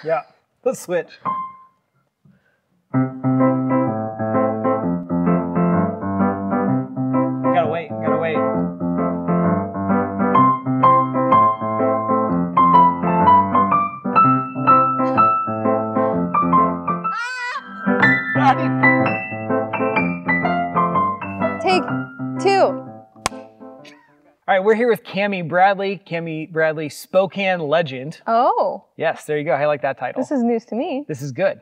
Yeah, let's switch. Gotta wait, gotta wait. Take 2. All right, we're here with Cami Bradley. Cami Bradley, Spokane legend. Oh. Yes, there you go. I like that title. This is news to me. This is good.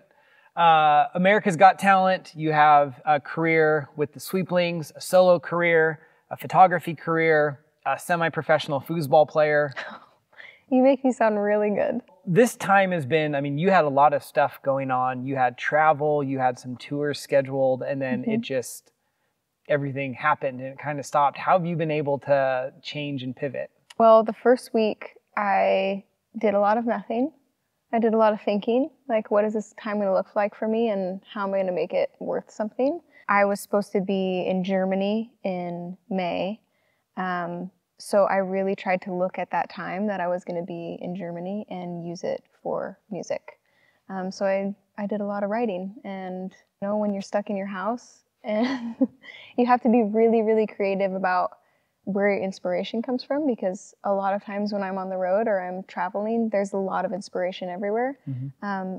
America's Got Talent. You have a career with the Sweeplings, a solo career, a photography career, a semi-professional foosball player. You make me sound really good. This time has been, I mean, you had a lot of stuff going on. You had travel, you had some tours scheduled, and then it just, everything happened and it kind of stopped. How have you been able to change and pivot? Well, the first week I did a lot of nothing. I did a lot of thinking, like what is this time going to look like for me and how am I going to make it worth something? I was supposed to be in Germany in May, so I really tried to look at that time that I was going to be in Germany and use it for music. So I did a lot of writing, and you know, when you're stuck in your house and you have to be really, really creative about where your inspiration comes from, because a lot of times when I'm on the road or I'm traveling, there's a lot of inspiration everywhere.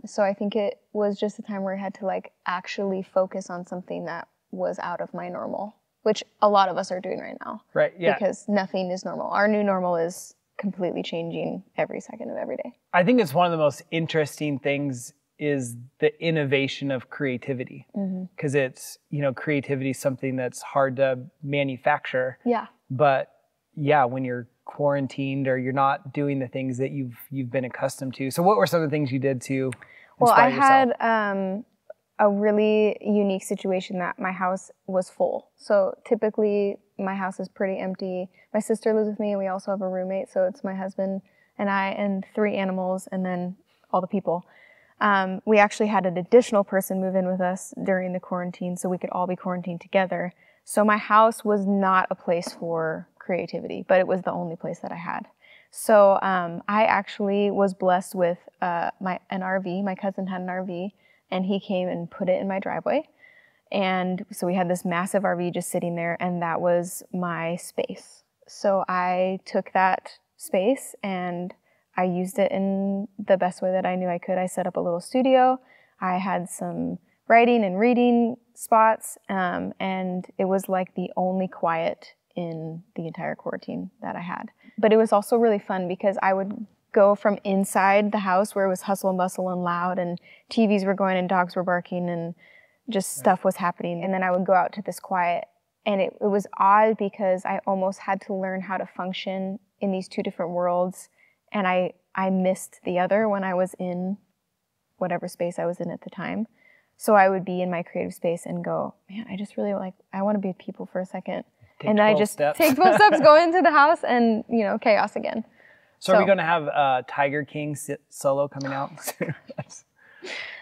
So I think it was just a time where I had to like actually focus on something that was out of my normal, which a lot of us are doing right now. Right, yeah. Because nothing is normal. Our new normal is completely changing every second of every day. I think it's one of the most interesting things is the innovation of creativity. Because it's, you know, creativity is something that's hard to manufacture. Yeah. But yeah, when you're quarantined or you're not doing the things that you've been accustomed to. So what were some of the things you did to inspire yourself? Had a really unique situation that my house was full. So typically my house is pretty empty. My sister lives with me and we also have a roommate. So it's my husband and I and 3 animals and then all the people. We actually had an additional person move in with us during the quarantine so we could all be quarantined together. So my house was not a place for creativity, but it was the only place that I had. So I actually was blessed with an RV. My cousin had an RV, and he came and put it in my driveway. And so we had this massive RV just sitting there, and that was my space. So I took that space and I used it in the best way that I knew I could. I set up a little studio. I had some writing and reading spots, and it was like the only quiet in the entire quarantine that I had. But it was also really fun because I would go from inside the house where it was hustle and bustle and loud and TVs were going and dogs were barking and just stuff was happening. And then I would go out to this quiet, and it was odd because I almost had to learn how to function in these 2 different worlds, and I missed the other when I was in whatever space I was in at the time. So I would be in my creative space and go, man, I just really I want to be with people for a second. And then I just take 12 steps, go into the house, and, you know, chaos again. So are we going to have Tiger King solo coming out?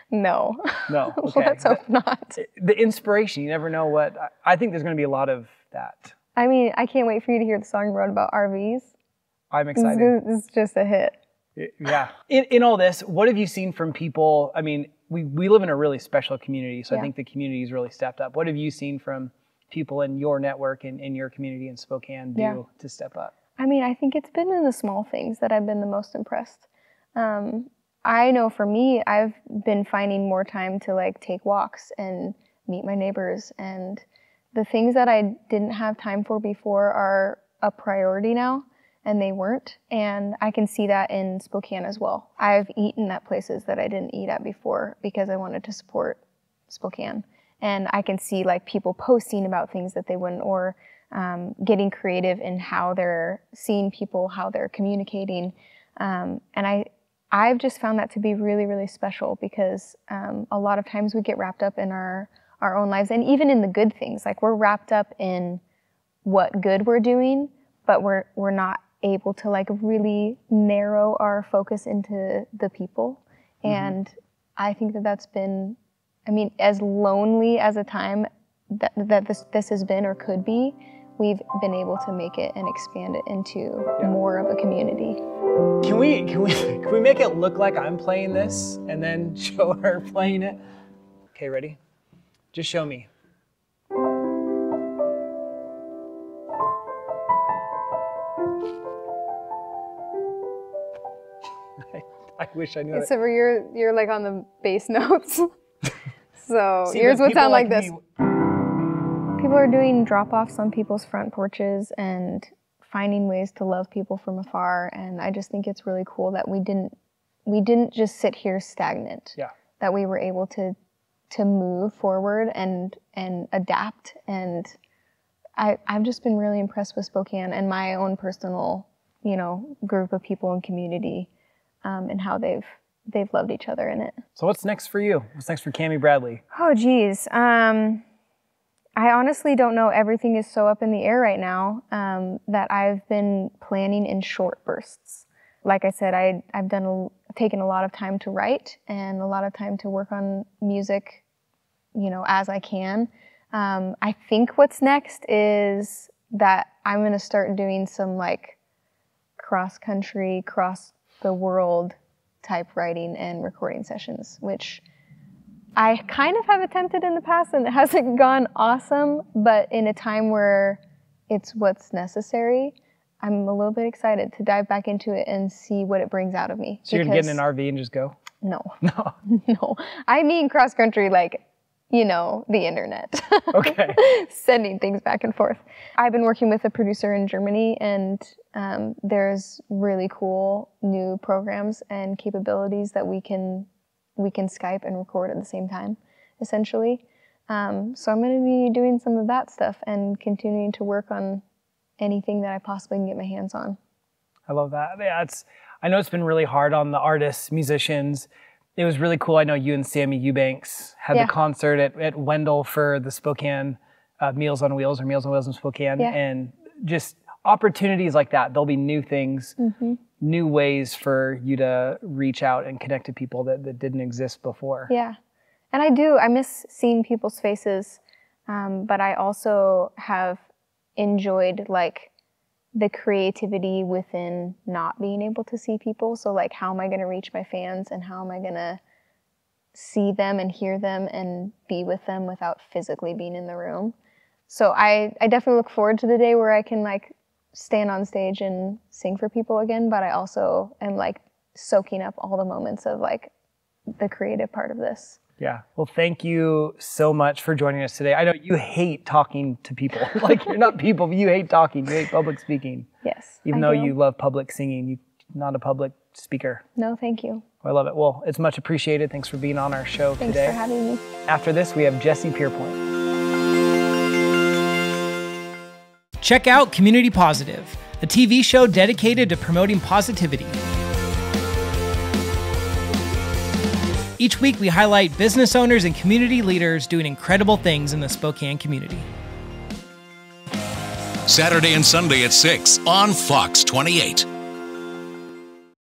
No. No, okay. Let's hope not. The inspiration, you never know what, I think there's going to be a lot of that. I mean, I can't wait for you to hear the song you wrote about RVs. I'm excited. This is just a hit. Yeah. In all this, what have you seen from people? I mean, we live in a really special community, so I think the community's really stepped up. What have you seen from people in your network and in your community in Spokane do to step up? I mean, I think it's been in the small things that I've been the most impressed. I know for me, I've been finding more time to like take walks and meet my neighbors, and the things that I didn't have time for before are a priority now, and they weren't. And I can see that in Spokane as well. I've eaten at places that I didn't eat at before because I wanted to support Spokane. And I can see like people posting about things that they wouldn't, or getting creative in how they're seeing people, how they're communicating. And I've just found that to be really, really special because a lot of times we get wrapped up in our own lives, and even in the good things. Like we're wrapped up in what good we're doing, but we're not able to like really narrow our focus into the people. And I think that that's been, I mean, as lonely as a time that this has been or could be, we've been able to make it and expand it into more of a community. Can we make it look like I'm playing this and then show her playing it? Okay, ready? Just show me. I wish I knew it. So you're like on the bass notes. So see, yours would sound like this. People are doing drop-offs on people's front porches and finding ways to love people from afar, and I just think it's really cool that we didn't just sit here stagnant. Yeah. That we were able to move forward and adapt, and I've just been really impressed with Spokane and my own personal, group of people and community, and how they've loved each other in it. So what's next for you? What's next for Cami Bradley? Oh geez. I honestly don't know. Everything is so up in the air right now that I've been planning in short bursts. Like I said, I've taken a lot of time to write and a lot of time to work on music, as I can. I think what's next is that I'm going to start doing some like cross-country, cross-the-world type writing and recording sessions, which I kind of have attempted in the past and it hasn't gone awesome, but in a time where it's what's necessary, I'm a little bit excited to dive back into it and see what it brings out of me. So you're going to get in an RV and just go? No. No. No. I mean cross country like, the internet. Okay. Sending things back and forth. I've been working with a producer in Germany, and there's really cool new programs and capabilities that we can Skype and record at the same time, essentially. So I'm going to be doing some of that stuff and continuing to work on anything that I possibly can get my hands on. I love that. Yeah, I know it's been really hard on the artists, musicians. It was really cool. I know you and Sammy Eubanks had the concert at Wendell for the Spokane Meals on Wheels in Spokane. Yeah. And just opportunities like that. There'll be new things, new ways for you to reach out and connect to people that didn't exist before. Yeah. And I miss seeing people's faces, but I also have enjoyed like the creativity within not being able to see people. So like, how am I going to reach my fans and how am I going to see them and hear them and be with them without physically being in the room? So I definitely look forward to the day where I can like stand on stage and sing for people again, but I also am like soaking up all the moments of like the creative part of this. Yeah. Well, thank you so much for joining us today. I know you hate talking to people. Like you're not people, but you hate talking. You hate public speaking. Yes. Even though you love public singing, you're not a public speaker. No, thank you. I love it. Well, it's much appreciated. Thanks for being on our show today. Thanks for having me. After this, we have Jesse Pierpoint. Check out Community Positive, a TV show dedicated to promoting positivity. Each week, we highlight business owners and community leaders doing incredible things in the Spokane community. Saturday and Sunday at 6 on Fox 28.